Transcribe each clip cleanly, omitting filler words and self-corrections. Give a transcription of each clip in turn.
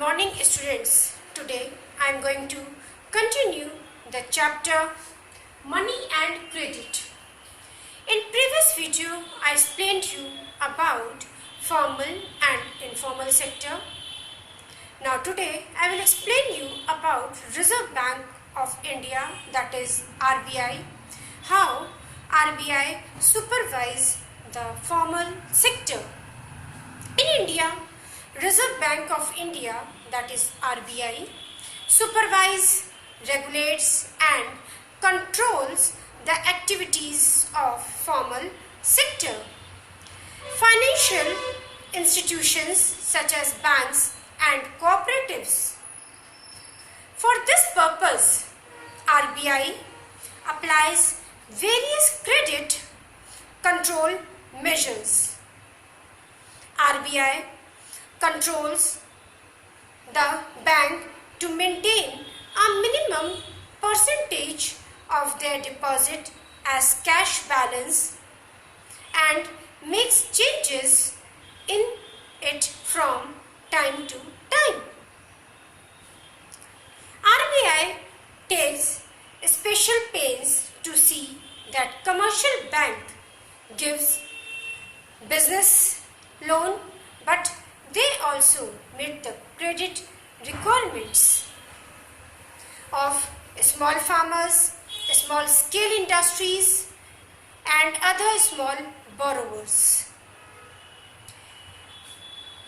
morning students. Today I am going to continue the chapter Money and Credit. In previous video I explained you about formal and informal sector. Now today I will explain you about Reserve Bank of India, that is RBI, how RBI supervise the formal sector. In India, Reserve Bank of India, that is RBI, supervise, regulates and controls the activities of formal sector. Financial institutions such as banks and cooperatives. For this purpose, RBI applies various credit control measures. RBI controls the bank to maintain a minimum percentage of their deposit as cash balance and makes changes in it from time to time. RBI takes special pains to see that commercial bank gives business loan, but they also meet the credit requirements of small farmers, small scale industries and other small borrowers.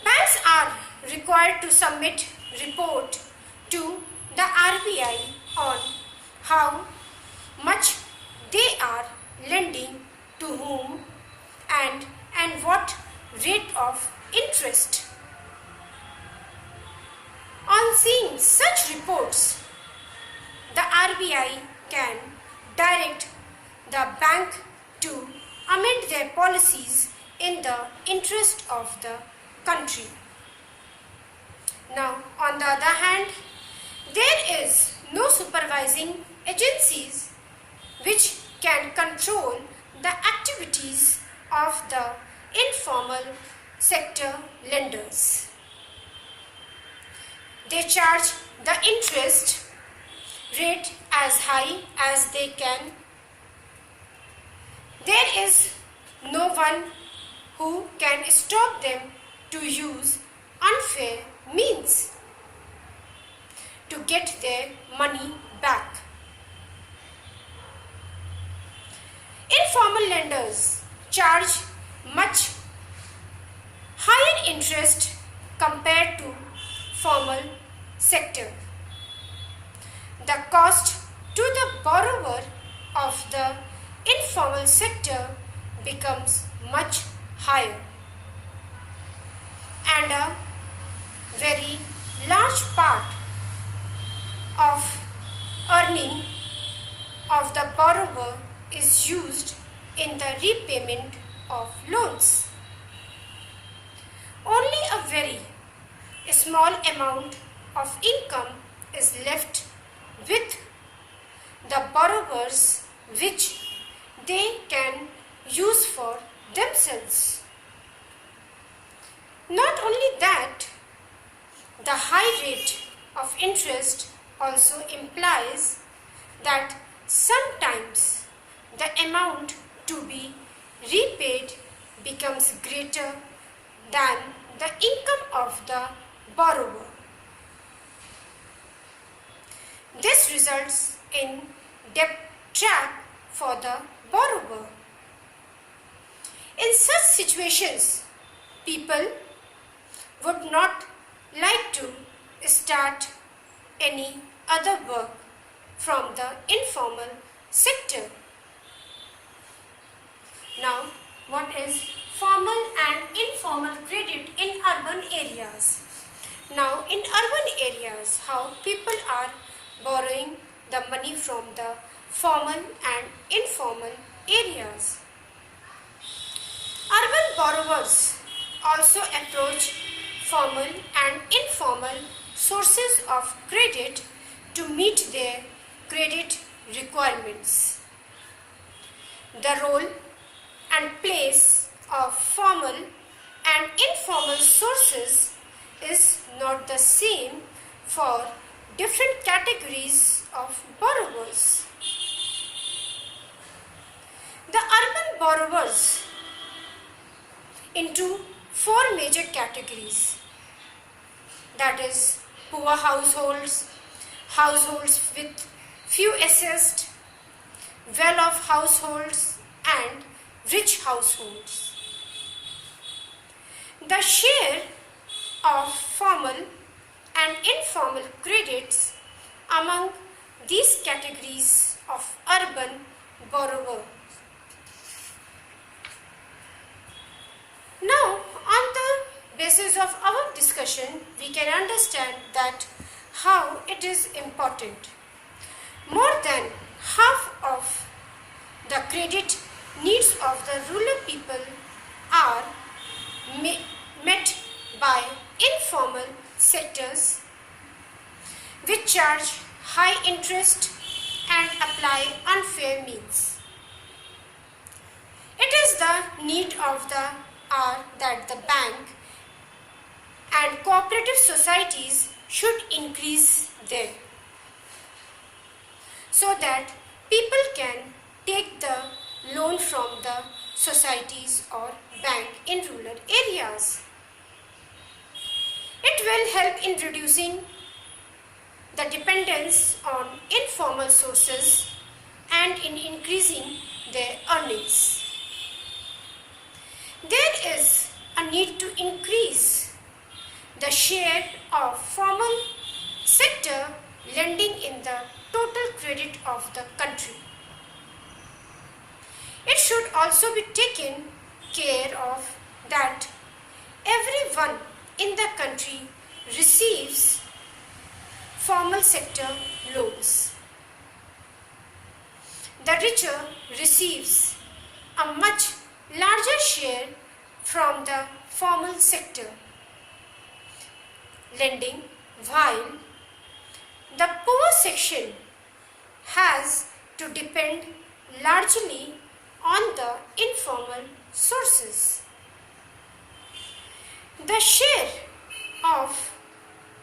Banks are required to submit report to the RBI on how much they are lending to whom and what rate of interest. On seeing such reports, the RBI can direct the bank to amend their policies in the interest of the country. Now, on the other hand, there is no supervising agencies which can control the activities of the informal sector lenders. They charge the interest rate as high as they can. There is no one who can stop them to use unfair means to get their money back. Informal lenders charge much higher interest compared to formal sector. The cost to the borrower of the informal sector becomes much higher, and a very large part of earning of the borrower is used in the repayment of loans. Only a very small amount of income is left with the borrowers which they can use for themselves. Not only that, the high rate of interest also implies that sometimes the amount to be repaid becomes greater than the income of the borrower. This results in debt trap for the borrower. In such situations, people would not like to start any other work from the informal sector. Now, what is formal and informal credit in urban areas? Now, in urban areas, how people are borrowing the money from the formal and informal areas. Urban borrowers also approach formal and informal sources of credit to meet their credit requirements. The role and place of formal and informal sources is not not the same for different categories of borrowers. The urban borrowers into four major categories, that is poor households, households with few assets, well-off households and rich households. The share of formal and informal credits among these categories of urban borrowers. Now, on the basis of our discussion, we can understand that how it is important. More than half of the credit needs of the rural people are met by informal sectors which charge high interest and apply unfair means. It is the need of the hour that the bank and cooperative societies should increase their so that people can take the loan from the societies or bank in rural areas. It will help in reducing the dependence on informal sources and in increasing their earnings. There is a need to increase the share of formal sector lending in the total credit of the country. It should also be taken care of that everyone in the country receives formal sector loans. The richer receives a much larger share from the formal sector lending, while the poor section has to depend largely on the informal sources. The share of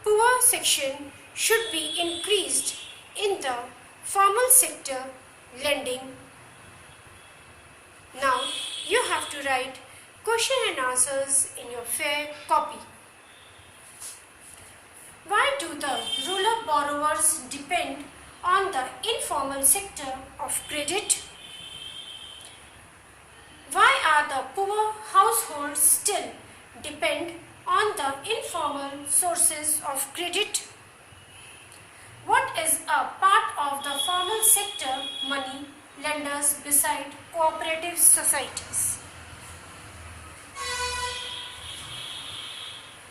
poor section should be increased in the formal sector lending. Now you have to write question and answers in your fair copy. Why do the rural borrowers depend on the informal sector of credit? Why are the poor households still depend on the informal sources of credit? What is a part of the formal sector money lenders beside cooperative societies?